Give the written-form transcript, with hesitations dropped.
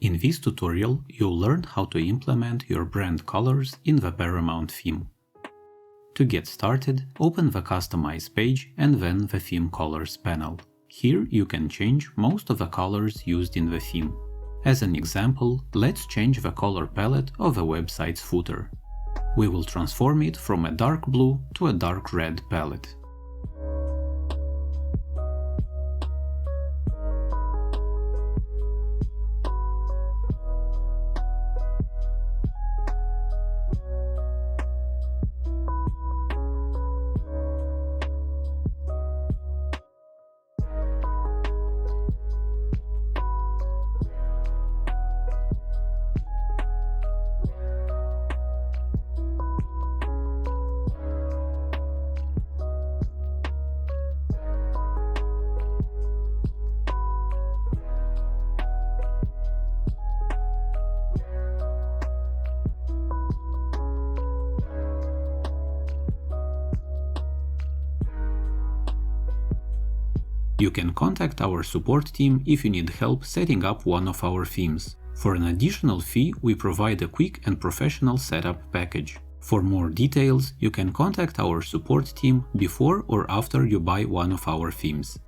In this tutorial, you'll learn how to implement your brand colors in the Paramount theme. To get started, open the Customize page and then the Theme Colors panel. Here you can change most of the colors used in the theme. As an example, let's change the color palette of the website's footer. We will transform it from a dark blue to a dark red palette. You can contact our support team if you need help setting up one of our themes. For an additional fee, we provide a quick and professional setup package. For more details, you can contact our support team before or after you buy one of our themes.